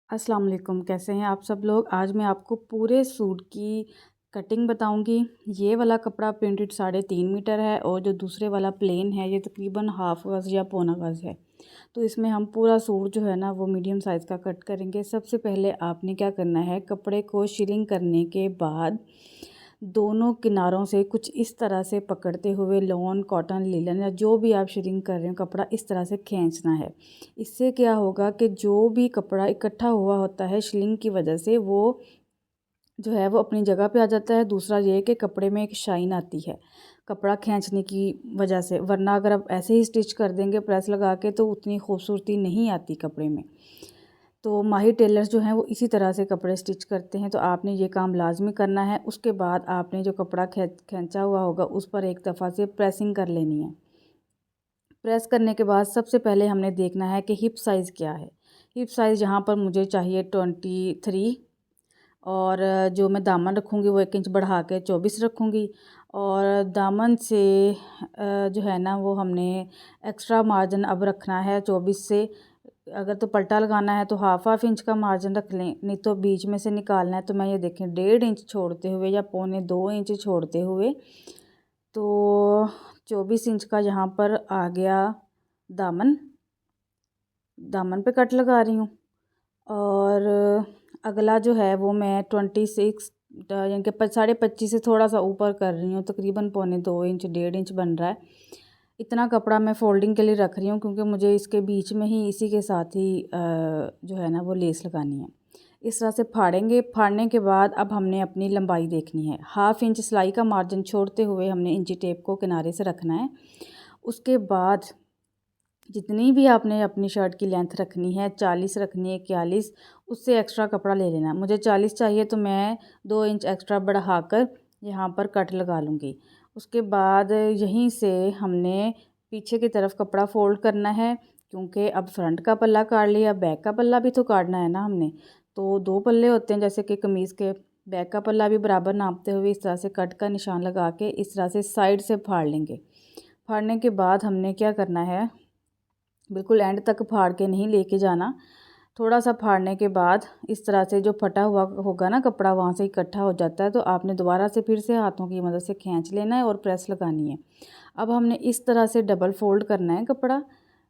अस्सलाम वालेकुम, कैसे हैं आप सब लोग। आज मैं आपको पूरे सूट की कटिंग बताऊंगी। ये वाला कपड़ा प्रिंटेड 3.5 मीटर है और जो दूसरे वाला प्लेन है ये तकरीबन हाफ गज़ या पौना गज़ है। तो इसमें हम पूरा सूट जो है ना वो मीडियम साइज़ का कट करेंगे। सबसे पहले आपने क्या करना है, कपड़े को शिलिंग करने के बाद दोनों किनारों से कुछ इस तरह से पकड़ते हुए लॉन, कॉटन, लिनन या जो भी आप शिलिंग कर रहे हो कपड़ा इस तरह से खींचना है। इससे क्या होगा कि जो भी कपड़ा इकट्ठा हुआ होता है शिलिंग की वजह से वो जो है वो अपनी जगह पे आ जाता है। दूसरा ये कि कपड़े में एक शाइन आती है कपड़ा खींचने की वजह से, वरना अगर आप ऐसे ही स्टिच कर देंगे प्रेस लगा के तो उतनी खूबसूरती नहीं आती कपड़े में। तो माहिर टेलर्स जो हैं वो इसी तरह से कपड़े स्टिच करते हैं, तो आपने ये काम लाजमी करना है। उसके बाद आपने जो कपड़ा खींचा हुआ होगा उस पर एक दफ़ा से प्रेसिंग कर लेनी है। प्रेस करने के बाद सबसे पहले हमने देखना है कि हिप साइज़ क्या है। हिप साइज़ यहाँ पर मुझे चाहिए 23 और जो मैं दामन रखूँगी वो 1 इंच बढ़ा के 24 रखूँगी। और दामन से जो है ना वो हमने एक्स्ट्रा मार्जिन अब रखना है 24 से। अगर तो पल्टा लगाना है तो हाफ इंच का मार्जिन रख लें, नहीं तो बीच में से निकालना है तो मैं ये देखें 1.5 इंच छोड़ते हुए या 1.25 इंच छोड़ते हुए तो 24 इंच का यहाँ पर आ गया दामन। दामन पे कट लगा रही हूँ और अगला जो है वो मैं 26 यानी कि 25.5 से थोड़ा सा ऊपर कर रही हूँ, तकरीबन 1.25 इंच 1.5 इंच बन रहा है। इतना कपड़ा मैं फोल्डिंग के लिए रख रही हूँ क्योंकि मुझे इसके बीच में ही इसी के साथ ही जो है ना वो लेस लगानी है। इस तरह से फाड़ेंगे। फाड़ने के बाद अब हमने अपनी लंबाई देखनी है। हाफ इंच सिलाई का मार्जिन छोड़ते हुए हमने इंची टेप को किनारे से रखना है। उसके बाद जितनी भी आपने अपनी शर्ट की लेंथ रखनी है, 40 रखनी है, 41, उससे एक्स्ट्रा कपड़ा ले लेना। मुझे 40 चाहिए तो मैं 2 इंच एक्स्ट्रा बढ़ाकर यहाँ पर कट लगा लूँगी। उसके बाद यहीं से हमने पीछे की तरफ कपड़ा फ़ोल्ड करना है क्योंकि अब फ्रंट का पल्ला काट लिया, बैक का पल्ला भी तो काटना है ना हमने। तो 2 पल्ले होते हैं जैसे कि कमीज़ के। बैक का पल्ला भी बराबर नापते हुए इस तरह से कट का निशान लगा के इस तरह से साइड से फाड़ लेंगे। फाड़ने के बाद हमने क्या करना है, बिल्कुल एंड तक फाड़ के नहीं लेके जाना। थोड़ा सा फाड़ने के बाद इस तरह से जो फटा हुआ होगा ना कपड़ा वहाँ से इकट्ठा हो जाता है, तो आपने दोबारा से फिर से हाथों की मदद से खींच लेना है और प्रेस लगानी है। अब हमने इस तरह से डबल फोल्ड करना है कपड़ा।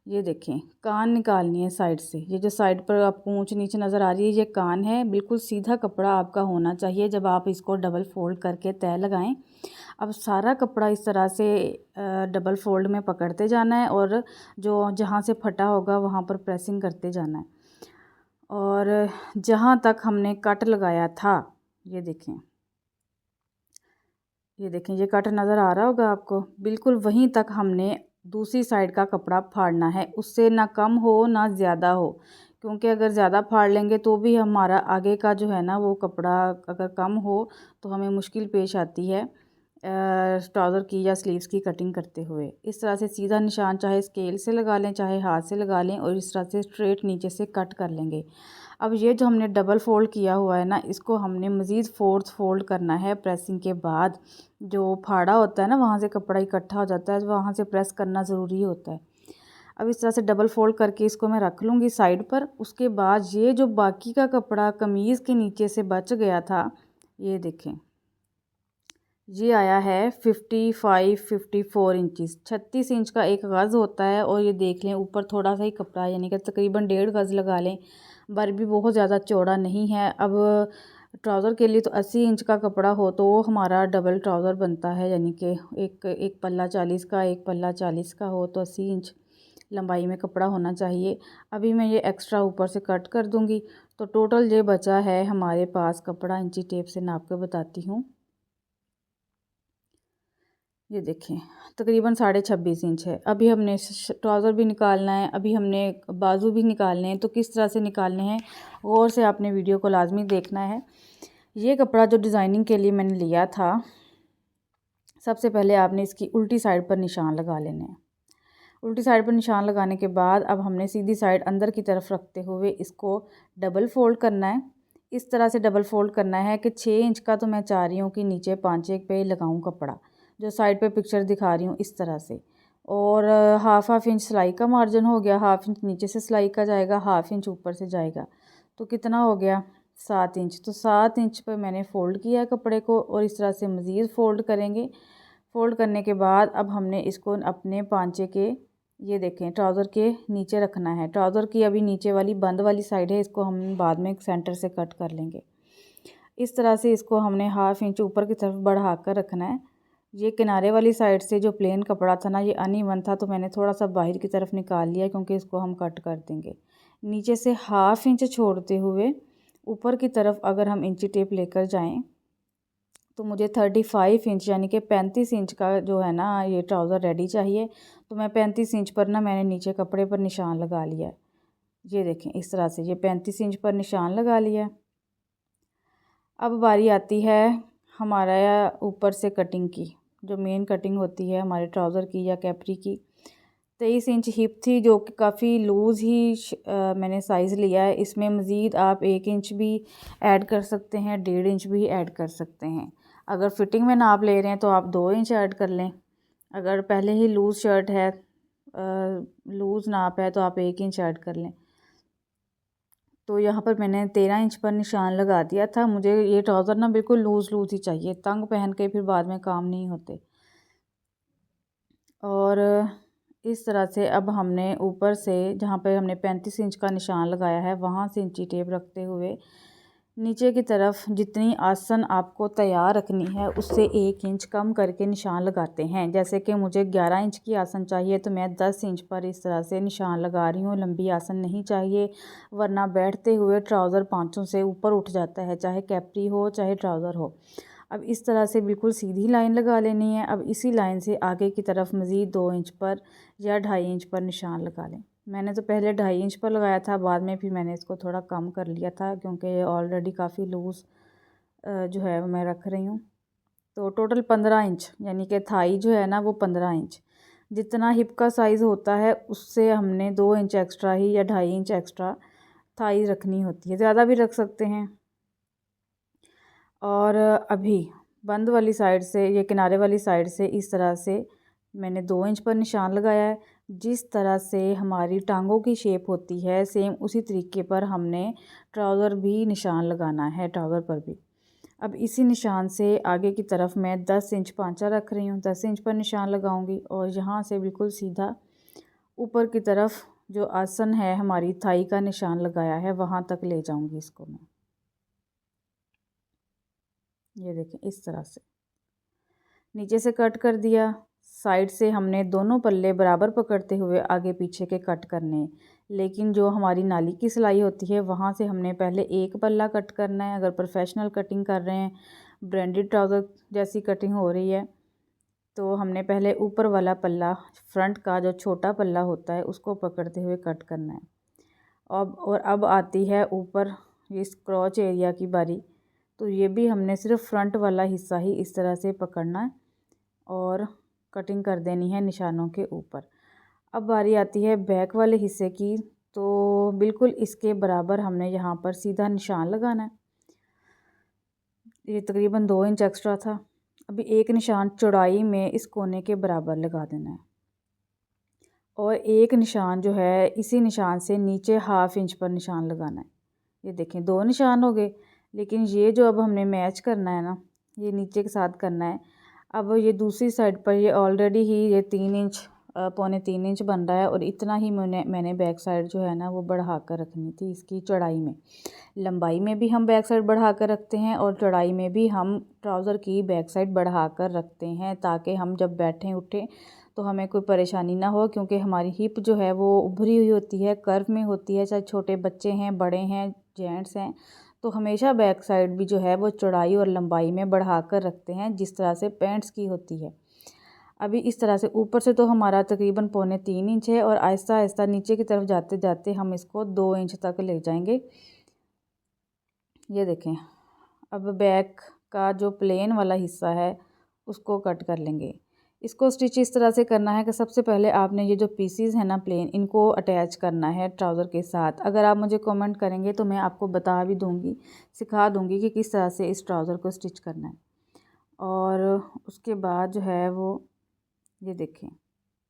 ये देखें, कान निकालनी है साइड से। ये जो साइड पर आपको ऊंच नीचे नज़र आ रही है ये कान है। बिल्कुल सीधा कपड़ा आपका होना चाहिए जब आप इसको डबल फोल्ड करके तय लगाएं। अब सारा कपड़ा इस तरह से डबल फोल्ड में पकड़ते जाना है और जो जहाँ से फटा होगा वहाँ पर प्रेसिंग करते जाना है। और जहाँ तक हमने कट लगाया था ये देखें, ये देखें, ये कट नज़र आ रहा होगा आपको। बिल्कुल वहीं तक हमने दूसरी साइड का कपड़ा फाड़ना है, उससे ना कम हो ना ज़्यादा हो, क्योंकि अगर ज़्यादा फाड़ लेंगे तो भी हमारा आगे का जो है ना वो कपड़ा अगर कम हो तो हमें मुश्किल पेश आती है ट्राउज़र की या स्लीव्स की कटिंग करते हुए। इस तरह से सीधा निशान चाहे स्केल से लगा लें चाहे हाथ से लगा लें और इस तरह से स्ट्रेट नीचे से कट कर लेंगे। अब ये जो हमने डबल फोल्ड किया हुआ है ना, इसको हमने मज़ीद फोर्थ फोल्ड करना है। प्रेसिंग के बाद जो फाड़ा होता है ना वहाँ से कपड़ा इकट्ठा हो जाता है, वहाँ से प्रेस करना ज़रूरी होता है। अब इस तरह से डबल फोल्ड करके इसको मैं रख लूँगी साइड पर। उसके बाद ये जो बाकी का कपड़ा कमीज़ के नीचे से बच गया था, ये देखें, ये आया है 54 इंचज़। 36 इंच का एक गज़ होता है और ये देख लें ऊपर थोड़ा सा ही कपड़ा यानी कि तकरीबन 1.5 गज़ लगा लें। बर भी बहुत ज़्यादा चौड़ा नहीं है। अब ट्राउज़र के लिए तो 80 इंच का कपड़ा हो तो वो हमारा डबल ट्राउज़र बनता है, यानी कि एक पल्ला 40 का, एक पल्ला 40 का हो तो 80 इंच लंबाई में कपड़ा होना चाहिए। अभी मैं ये एक्स्ट्रा ऊपर से कट कर दूँगी। तो टोटल ये बचा है हमारे पास कपड़ा, इंची टेप से नाप के बताती हूँ। ये देखें, तकरीबन 26.5 इंच है। अभी हमने ट्राउज़र भी निकालना है, अभी हमने बाजू भी निकालने हैं। तो किस तरह से निकालने हैं और से आपने वीडियो को लाजमी देखना है। ये कपड़ा जो डिज़ाइनिंग के लिए मैंने लिया था, सबसे पहले आपने इसकी उल्टी साइड पर निशान लगा लेने हैं। उल्टी साइड पर निशान लगाने के बाद अब हमने सीधी साइड अंदर की तरफ रखते हुए इसको डबल फोल्ड करना है। इस तरह से डबल फोल्ड करना है कि 6 इंच का तो मैं चाह रही हूँ कि नीचे 5 एक पे लगाऊँ कपड़ा, जो साइड पे पिक्चर दिखा रही हूँ इस तरह से। और हाफ इंच सिलाई का मार्जिन हो गया, हाफ इंच नीचे से सिलाई का जाएगा, हाफ इंच ऊपर से जाएगा। तो कितना हो गया 7 इंच। तो 7 इंच पर मैंने फ़ोल्ड किया कपड़े को और इस तरह से मज़ीद फ़ोल्ड करेंगे। फ़ोल्ड करने के बाद अब हमने इसको अपने पांचे के, ये देखें, ट्राउज़र के नीचे रखना है। ट्राउज़र की अभी नीचे वाली बंद वाली साइड है, इसको हम बाद में सेंटर से कट कर लेंगे। इस तरह से इसको हमने 1/2 इंच ऊपर की तरफ बढ़ा कर रखना है। ये किनारे वाली साइड से जो प्लेन कपड़ा था ना, ये अनइवन था, तो मैंने थोड़ा सा बाहर की तरफ निकाल लिया क्योंकि इसको हम कट कर देंगे। नीचे से 1/2 इंच छोड़ते हुए ऊपर की तरफ अगर हम इंची टेप लेकर जाएं तो मुझे 35 इंच यानी कि 35 इंच का जो है ना ये ट्राउज़र रेडी चाहिए। तो मैं 35 इंच पर ना मैंने नीचे कपड़े पर निशान लगा लिया है। ये देखें इस तरह से ये 35 इंच पर निशान लगा लिया है। अब बारी आती है हमारा ऊपर से कटिंग की, जो मेन कटिंग होती है हमारे ट्राउज़र की या कैपरी की। 23 इंच हिप थी जो कि काफ़ी लूज़ ही मैंने साइज़ लिया है। इसमें मज़ीद आप 1 इंच भी ऐड कर सकते हैं, 1.5 इंच भी ऐड कर सकते हैं। अगर फिटिंग में नाप ले रहे हैं तो आप 2 इंच ऐड कर लें। अगर पहले ही लूज़ शर्ट है, लूज़ नाप है, तो आप 1 इंच ऐड कर लें। तो यहाँ पर मैंने 13 इंच पर निशान लगा दिया था। मुझे ये ट्राउज़र ना बिल्कुल लूज़ लूज़ ही चाहिए, तंग पहन के फिर बाद में काम नहीं होते। और इस तरह से अब हमने ऊपर से जहाँ पे हमने 35 इंच का निशान लगाया है वहाँ से इंची टेप रखते हुए नीचे की तरफ जितनी आसन आपको तैयार रखनी है उससे 1 इंच कम करके निशान लगाते हैं। जैसे कि मुझे 11 इंच की आसन चाहिए तो मैं 10 इंच पर इस तरह से निशान लगा रही हूँ। लंबी आसन नहीं चाहिए, वरना बैठते हुए ट्राउज़र पाँचों से ऊपर उठ जाता है, चाहे कैपरी हो चाहे ट्राउज़र हो। अब इस तरह से बिल्कुल सीधी लाइन लगा लेनी है। अब इसी लाइन से आगे की तरफ मज़ीद 2 इंच पर या 2.5 इंच पर निशान लगा लें। मैंने तो पहले 2.5 इंच पर लगाया था, बाद में फिर मैंने इसको थोड़ा कम कर लिया था क्योंकि ये ऑलरेडी काफ़ी लूज़ जो है मैं रख रही हूँ। तो टोटल 15 इंच यानी कि थाई जो है ना वो 15 इंच, जितना हिप का साइज़ होता है उससे हमने 2 इंच एक्स्ट्रा ही या 2.5 इंच एक्स्ट्रा थाई रखनी होती है, ज़्यादा भी रख सकते हैं। और अभी बंद वाली साइड से, ये किनारे वाली साइड से इस तरह से मैंने 2 इंच पर निशान लगाया है। जिस तरह से हमारी टांगों की शेप होती है सेम उसी तरीके पर हमने ट्राउज़र भी निशान लगाना है, ट्राउज़र पर भी। अब इसी निशान से आगे की तरफ मैं 10 इंच पांचा रख रही हूँ, 10 इंच पर निशान लगाऊंगी और यहाँ से बिल्कुल सीधा ऊपर की तरफ जो आसन है हमारी थाई का निशान लगाया है वहाँ तक ले जाऊंगी इसको मैं। ये देखें इस तरह से नीचे से कट कर दिया। साइड से हमने दोनों पल्ले बराबर पकड़ते हुए आगे पीछे के कट करने, लेकिन जो हमारी नाली की सिलाई होती है वहाँ से हमने पहले एक पल्ला कट करना है। अगर प्रोफेशनल कटिंग कर रहे हैं, ब्रांडेड ट्राउज़र जैसी कटिंग हो रही है, तो हमने पहले ऊपर वाला पल्ला, फ्रंट का जो छोटा पल्ला होता है उसको पकड़ते हुए कट करना है। अब आती है ऊपर इस क्रॉच एरिया की बारी। तो ये भी हमने सिर्फ फ्रंट वाला हिस्सा ही इस तरह से पकड़ना है और कटिंग कर देनी है निशानों के ऊपर। अब बारी आती है बैक वाले हिस्से की, तो बिल्कुल इसके बराबर हमने यहाँ पर सीधा निशान लगाना है। ये तकरीबन 2 इंच एक्स्ट्रा था। अभी एक निशान चौड़ाई में इस कोने के बराबर लगा देना है और एक निशान जो है इसी निशान से नीचे 1/2 इंच पर निशान लगाना है। ये देखें 2 निशान हो गए, लेकिन ये जो अब हमने मैच करना है ना, ये नीचे के साथ करना है। अब ये दूसरी साइड पर ये ऑलरेडी ही ये 3 इंच, पौने 3 इंच बन रहा है और इतना ही मैंने बैक साइड जो है ना वो बढ़ा कर रखनी थी इसकी चौड़ाई में। लंबाई में भी हम बैक साइड बढ़ा कर रखते हैं और चौड़ाई में भी हम ट्राउज़र की बैक साइड बढ़ा कर रखते हैं, ताकि हम जब बैठें उठें तो हमें कोई परेशानी ना हो। क्योंकि हमारी हिप जो है वो उभरी हुई होती है, कर्व में होती है, चाहे छोटे बच्चे हैं, बड़े हैं, जेंट्स हैं, तो हमेशा बैक साइड भी जो है वो चौड़ाई और लंबाई में बढ़ा कर रखते हैं जिस तरह से पैंट्स की होती है। अभी इस तरह से ऊपर से तो हमारा तकरीबन पौने 3 इंच है और आहिस्ता आहिस्ता नीचे की तरफ जाते जाते हम इसको 2 इंच तक ले जाएंगे। ये देखें अब बैक का जो प्लेन वाला हिस्सा है उसको कट कर लेंगे। इसको स्टिच इस तरह से करना है कि सबसे पहले आपने ये जो पीसीज है ना प्लेन, इनको अटैच करना है ट्राउज़र के साथ। अगर आप मुझे कमेंट करेंगे तो मैं आपको बता भी दूंगी, सिखा दूंगी कि किस तरह से इस ट्राउज़र को स्टिच करना है। और उसके बाद जो है वो ये देखें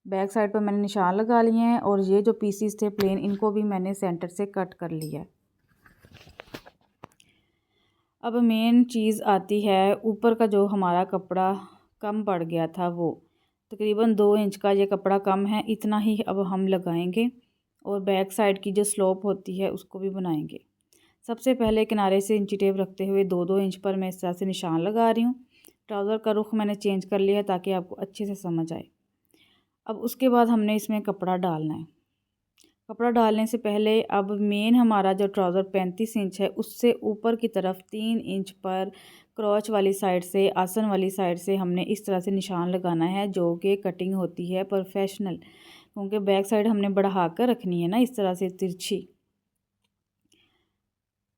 बैक साइड पर मैंने निशान लगा लिए हैं और ये जो पीसीज थे प्लेन इनको भी मैंने सेंटर से कट कर लिया है। अब मेन चीज़ आती है ऊपर का जो हमारा कपड़ा कम पड़ गया था, वो तकरीबन 2 इंच का ये कपड़ा कम है, इतना ही अब हम लगाएंगे और बैक साइड की जो स्लोप होती है उसको भी बनाएंगे। सबसे पहले किनारे से इंची टेप रखते हुए 2-2 इंच पर मैं इस तरह से निशान लगा रही हूँ। ट्राउज़र का रुख मैंने चेंज कर लिया है ताकि आपको अच्छे से समझ आए। अब उसके बाद हमने इसमें कपड़ा डालना है। कपड़ा डालने से पहले अब मेन हमारा जो ट्राउज़र 35 इंच है उससे ऊपर की तरफ 3 इंच पर क्रॉच वाली साइड से, आसन वाली साइड से हमने इस तरह से निशान लगाना है, जो कि कटिंग होती है प्रोफेशनल, क्योंकि बैक साइड हमने बढ़ा कर रखनी है ना इस तरह से तिरछी।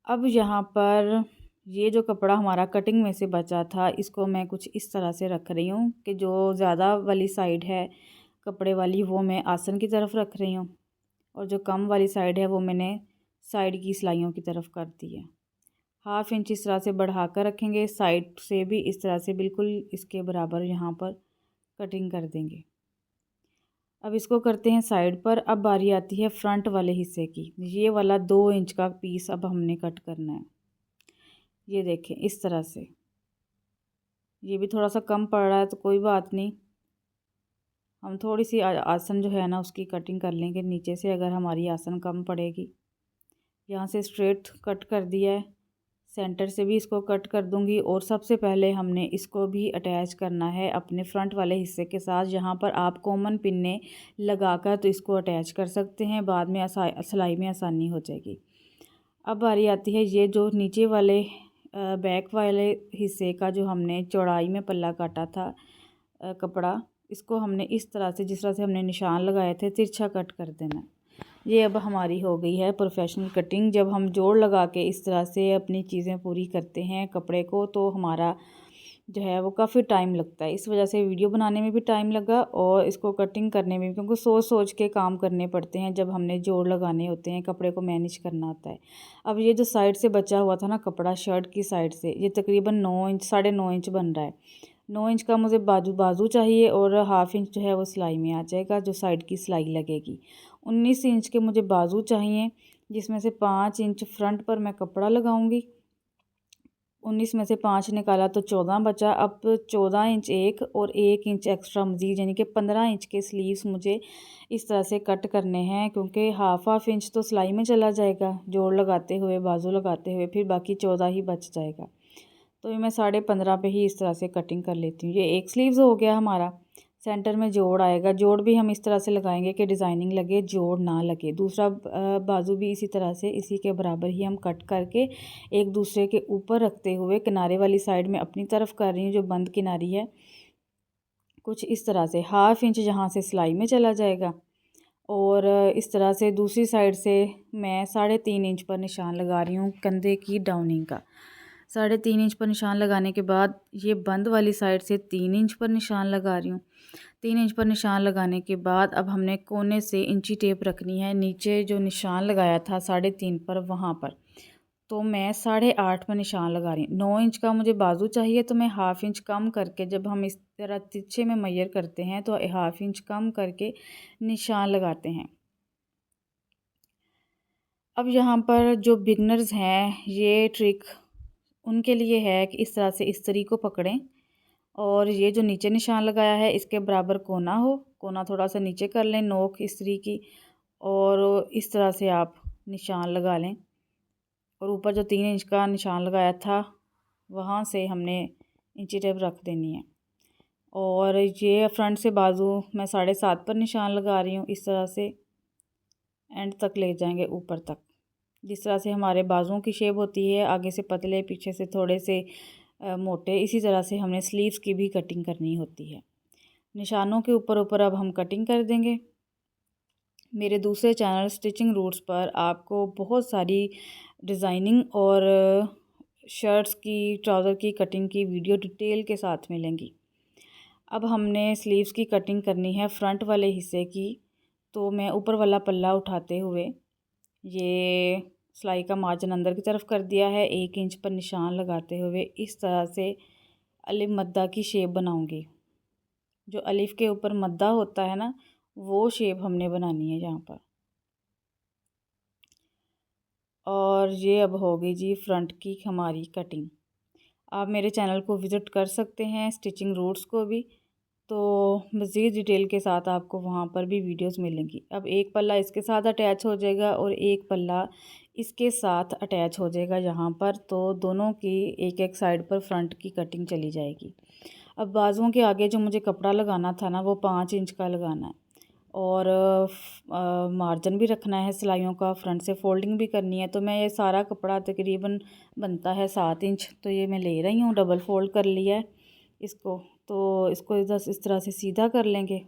अब यहाँ पर ये जो कपड़ा हमारा कटिंग में से बचा था, इसको मैं कुछ इस तरह से रख रही हूँ कि जो ज़्यादा वाली साइड है कपड़े वाली वो मैं आसन की तरफ रख रही हूँ और जो कम वाली साइड है वो मैंने साइड की सिलाइयों की तरफ कर दी है। 1/2 इंच इस तरह से बढ़ा कर रखेंगे, साइड से भी इस तरह से बिल्कुल इसके बराबर यहाँ पर कटिंग कर देंगे। अब इसको करते हैं साइड पर। अब बारी आती है फ्रंट वाले हिस्से की। ये वाला 2 इंच का पीस अब हमने कट करना है। ये देखें इस तरह से। ये भी थोड़ा सा कम पड़ रहा है तो कोई बात नहीं, हम थोड़ी सी आसन जो है ना उसकी कटिंग कर लेंगे नीचे से, अगर हमारी आसन कम पड़ेगी। यहाँ से स्ट्रेट कट कर दिया है, सेंटर से भी इसको कट कर दूंगी और सबसे पहले हमने इसको भी अटैच करना है अपने फ्रंट वाले हिस्से के साथ। यहाँ पर आप कॉमन पिन्ने लगाकर तो इसको अटैच कर सकते हैं, बाद में सिलाई में आसानी हो जाएगी। अब बारी आती है ये जो नीचे वाले बैक वाले हिस्से का जो हमने चौड़ाई में पल्ला काटा था कपड़ा, इसको हमने इस तरह से, जिस तरह से हमने निशान लगाए थे, तिरछा कट कर देना। ये अब हमारी हो गई है प्रोफेशनल कटिंग। जब हम जोड़ लगा के इस तरह से अपनी चीज़ें पूरी करते हैं कपड़े को, तो हमारा जो है वो काफ़ी टाइम लगता है। इस वजह से वीडियो बनाने में भी टाइम लगा और इसको कटिंग करने में भी, क्योंकि सोच सोच के काम करने पड़ते हैं जब हमने जोड़ लगाने होते हैं, कपड़े को मैनेज करना होता है। अब ये जो साइड से बचा हुआ था ना कपड़ा शर्ट की साइड से, ये तकरीबन 9 इंच, 9.5 इंच बन रहा है। 9 इंच का मुझे बाजू चाहिए और 1/2 इंच जो है वो सिलाई में आ जाएगा, जो साइड की सिलाई लगेगी। 19 इंच के मुझे बाजू चाहिए, जिसमें से 5 इंच फ्रंट पर मैं कपड़ा लगाऊंगी। 19 में से 5 निकाला तो 14 बचा। अब 14 इंच एक और 1 इंच एक्स्ट्रा मज़ीद, यानी कि 15 इंच के स्लीव्स मुझे इस तरह से कट करने हैं, क्योंकि हाफ इंच तो सिलाई में चला जाएगा जोड़ लगाते हुए, बाजू लगाते हुए, फिर बाकी 14 ही बच जाएगा। तो ये मैं 15.5 पे ही इस तरह से कटिंग कर लेती हूँ। ये एक स्लीव्स हो गया हमारा। सेंटर में जोड़ आएगा, जोड़ भी हम इस तरह से लगाएंगे कि डिज़ाइनिंग लगे, जोड़ ना लगे। दूसरा बाजू भी इसी तरह से, इसी के बराबर ही हम कट करके एक दूसरे के ऊपर रखते हुए किनारे वाली साइड में अपनी तरफ कर रही हूँ, जो बंद किनारी है, कुछ इस तरह से 1/2 इंच जहाँ से सिलाई में चला जाएगा। और इस तरह से दूसरी साइड से मैं 3.5 इंच पर निशान लगा रही हूँ कंधे की डाउनिंग का। 3.5 इंच पर निशान लगाने के बाद ये बंद वाली साइड से 3 इंच पर निशान लगा रही हूँ। 3 इंच पर निशान लगाने के बाद अब हमने कोने से इंची टेप रखनी है, नीचे जो निशान लगाया था 3.5 पर, वहाँ पर। तो मैं 8.5 पर निशान लगा रही हूँ। 9 इंच का मुझे बाजू चाहिए, तो मैं 1/2 इंच कम करके, जब हम इस तरह तिरछे में मैयर करते हैं तो 1/2 इंच कम करके निशान लगाते हैं। अब यहाँ पर जो बिगनर्स हैं, ये ट्रिक उनके लिए है कि इस तरह से इस्त्री को पकड़ें और ये जो नीचे निशान लगाया है इसके बराबर कोना हो, कोना थोड़ा सा नीचे कर लें नोक इस्त्री की, और इस तरह से आप निशान लगा लें। और ऊपर जो 3 इंच का निशान लगाया था वहाँ से हमने इंची टेप रख देनी है। और ये फ्रंट से बाजू मैं 7.5 पर निशान लगा रही हूँ, इस तरह से एंड तक ले जाएंगे ऊपर तक। जिस तरह से हमारे बाजुओं की शेप होती है, आगे से पतले, पीछे से थोड़े से मोटे, इसी तरह से हमने स्लीव्स की भी कटिंग करनी होती है। निशानों के ऊपर ऊपर अब हम कटिंग कर देंगे। मेरे दूसरे चैनल स्टिचिंग रूट्स पर आपको बहुत सारी डिज़ाइनिंग और शर्ट्स की, ट्राउज़र की कटिंग की वीडियो डिटेल के साथ मिलेंगी। अब हमने स्लीव्स की कटिंग करनी है फ्रंट वाले हिस्से की। तो मैं ऊपर वाला पल्ला उठाते हुए ये सिलाई का मार्जिन अंदर की तरफ कर दिया है, 1 इंच पर निशान लगाते हुए इस तरह से अलिफ मद्दा की शेप बनाऊंगी। जो अलिफ के ऊपर मद्दा होता है ना, वो शेप हमने बनानी है यहाँ पर। और ये अब होगी जी फ्रंट की हमारी कटिंग। आप मेरे चैनल को विज़िट कर सकते हैं, स्टिचिंग रूट्स को भी, तो मज़ीद डिटेल के साथ आपको वहाँ पर भी वीडियोस मिलेंगी। अब एक पल्ला इसके साथ अटैच हो जाएगा और एक पल्ला इसके साथ अटैच हो जाएगा यहाँ पर, तो दोनों की एक एक साइड पर फ्रंट की कटिंग चली जाएगी। अब बाजुओं के आगे जो मुझे कपड़ा लगाना था ना, वो 5 इंच का लगाना है और मार्जिन भी रखना है सिलाइयों का, फ्रंट से फोल्डिंग भी करनी है। तो मैं ये सारा कपड़ा तकरीबन बनता है 7 इंच, तो ये मैं ले रही हूँ, डबल फोल्ड कर लिया है इसको। तो इसको इस तरह से सीधा कर लेंगे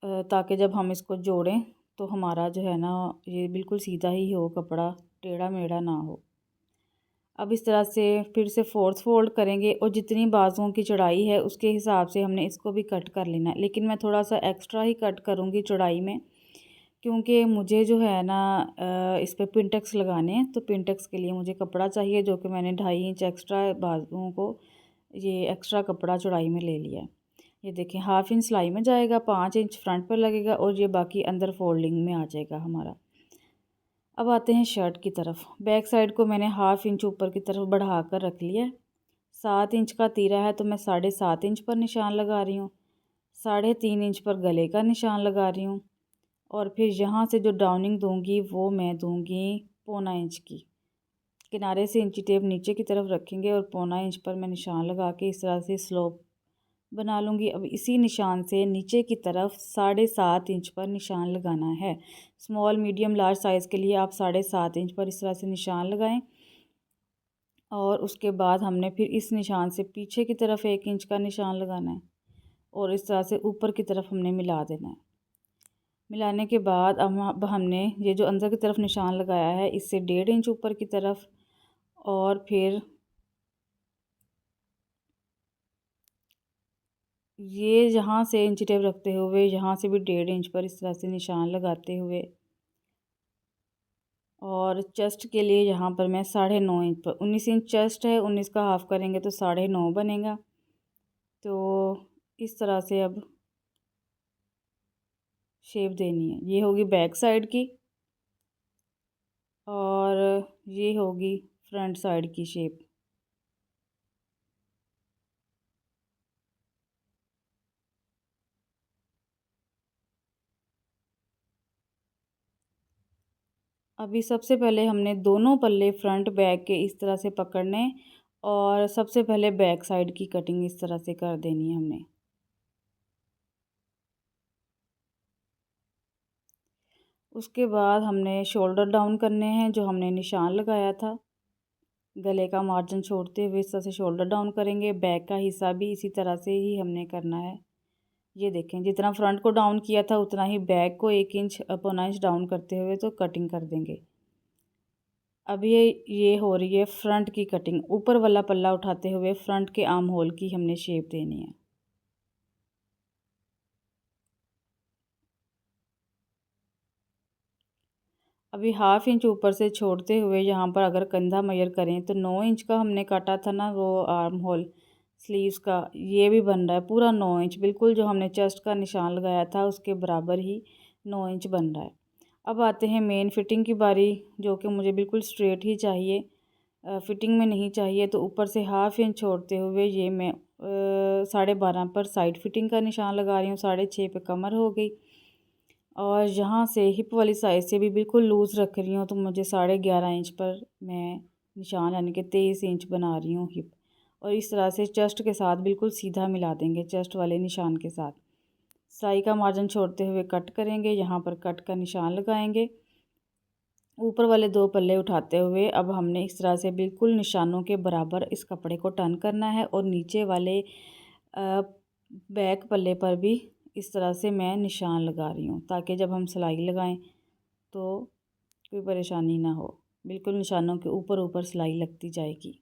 ताकि जब हम इसको जोड़ें तो हमारा जो है ना ये बिल्कुल सीधा ही हो, कपड़ा टेढ़ा मेढ़ा ना हो। अब इस तरह से फिर से फोर्थ फोल्ड करेंगे और जितनी बाजुओं की चौड़ाई है उसके हिसाब से हमने इसको भी कट कर लेना है। लेकिन मैं थोड़ा सा एक्स्ट्रा ही कट करूँगी चौड़ाई में, क्योंकि मुझे जो है ना इस पर पिंटेक्स लगाने हैं। तो पिंटेक्स के लिए मुझे कपड़ा चाहिए, जो कि मैंने 2.5 इंच एक्स्ट्रा बाजुओं को ये एक्स्ट्रा कपड़ा चौड़ाई में ले लिया है। ये देखें, 1/2 इंच सिलाई में जाएगा, 5 इंच फ्रंट पर लगेगा और ये बाकी अंदर फोल्डिंग में आ जाएगा हमारा। अब आते हैं शर्ट की तरफ। बैक साइड को मैंने 1/2 इंच ऊपर की तरफ बढ़ा कर रख लिया है। 7 इंच का तीरा है तो मैं 7.5 इंच पर निशान लगा रही हूँ। 3.5 इंच पर गले का निशान लगा रही हूँ और फिर यहाँ से जो डाउनिंग दूंगी वो मैं दूंगी 1/4 इंच की। किनारे से इंची टेप नीचे की तरफ रखेंगे और 1/4 इंच पर मैं निशान लगा के इस तरह से स्लोप बना लूँगी। अब इसी निशान से नीचे की तरफ 7.5 इंच पर निशान लगाना है। स्मॉल मीडियम लार्ज साइज़ के लिए आप 7.5 इंच पर इस तरह से निशान लगाएं और उसके बाद हमने फिर इस निशान से पीछे की तरफ 1 इंच का निशान लगाना है और इस तरह से ऊपर की तरफ हमने मिला देना है। मिलाने के बाद अब हमने ये जो अंदर की तरफ निशान लगाया है इससे 1.5 इंच ऊपर की तरफ और फिर ये यहाँ से इंची टेप रखते हुए यहाँ से भी 1.5 इंच पर इस तरह से निशान लगाते हुए और चेस्ट के लिए यहाँ पर मैं 9.5 इंच पर, 19 इंच चेस्ट है, 19 का हाफ़ करेंगे तो 9.5 बनेगा। तो इस तरह से अब शेप देनी है। ये होगी बैक साइड की और ये होगी फ्रंट साइड की शेप। अभी सबसे पहले हमने दोनों पल्ले फ्रंट बैक के इस तरह से पकड़ने और सबसे पहले बैक साइड की कटिंग इस तरह से कर देनी है हमने। उसके बाद हमने शोल्डर डाउन करने हैं, जो हमने निशान लगाया था गले का मार्जिन छोड़ते हुए इस तरह से शोल्डर डाउन करेंगे। बैक का हिस्सा भी इसी तरह से ही हमने करना है। ये देखें, जितना फ्रंट को डाउन किया था उतना ही बैक को 1 इंच 1/4 इंच डाउन करते हुए तो कटिंग कर देंगे। अब ये हो रही है फ्रंट की कटिंग। ऊपर वाला पल्ला उठाते हुए फ्रंट के आर्म होल की हमने शेप देनी है। अभी 1/2 इंच ऊपर से छोड़ते हुए यहाँ पर अगर कंधा मेजर करें तो 9 इंच का हमने काटा था ना, वो आर्म होल स्लीव्स का, ये भी बन रहा है पूरा 9 इंच, बिल्कुल जो हमने चेस्ट का निशान लगाया था उसके बराबर ही 9 इंच बन रहा है। अब आते हैं मेन फिटिंग की बारी, जो कि मुझे बिल्कुल स्ट्रेट ही चाहिए, फिटिंग में नहीं चाहिए। तो ऊपर से 1/2 इंच छोड़ते हुए ये मैं 12.5 पर साइड फिटिंग का निशान लगा रही हूँ। 6.5 पे कमर हो गई और यहाँ से हिप वाली साइड से भी बिल्कुल लूज़ रख रही हूँ, तो मुझे 11.5 इंच पर मैं निशान यानी कि 23 इंच बना रही हूँ हिप। और इस तरह से चेस्ट के साथ बिल्कुल सीधा मिला देंगे, चेस्ट वाले निशान के साथ। सिलाई का मार्जिन छोड़ते हुए कट करेंगे, यहाँ पर कट का निशान लगाएंगे। ऊपर वाले 2 पल्ले उठाते हुए अब हमने इस तरह से बिल्कुल निशानों के बराबर इस कपड़े को टर्न करना है और नीचे वाले बैक पल्ले पर भी इस तरह से मैं निशान लगा रही हूँ, ताकि जब हम सिलाई लगाएं तो कोई परेशानी ना हो। बिल्कुल निशानों के ऊपर ऊपर सिलाई लगती जाएगी।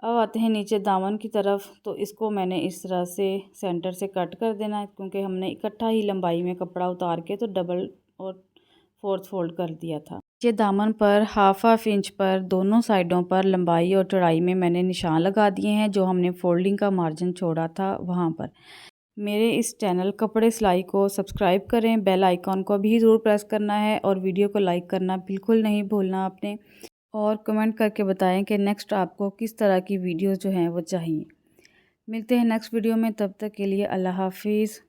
अब आते हैं नीचे दामन की तरफ, तो इसको मैंने इस तरह से सेंटर से कट कर देना है, क्योंकि हमने इकट्ठा ही लंबाई में कपड़ा उतार के तो डबल और फोर्थ फोल्ड कर दिया था। ये दामन पर 1/2 इंच पर दोनों साइडों पर लंबाई और चौड़ाई में मैंने निशान लगा दिए हैं, जो हमने फोल्डिंग का मार्जिन छोड़ा था वहाँ पर। मेरे इस चैनल कपड़े सिलाई को सब्सक्राइब करें, बेल आइकॉन को भी ज़रूर प्रेस करना है और वीडियो को लाइक करना बिल्कुल नहीं भूलना आपने। और कमेंट करके बताएं कि नेक्स्ट आपको किस तरह की वीडियोस जो हैं वो चाहिए। मिलते हैं नेक्स्ट वीडियो में, तब तक के लिए अल्लाह हाफिज़।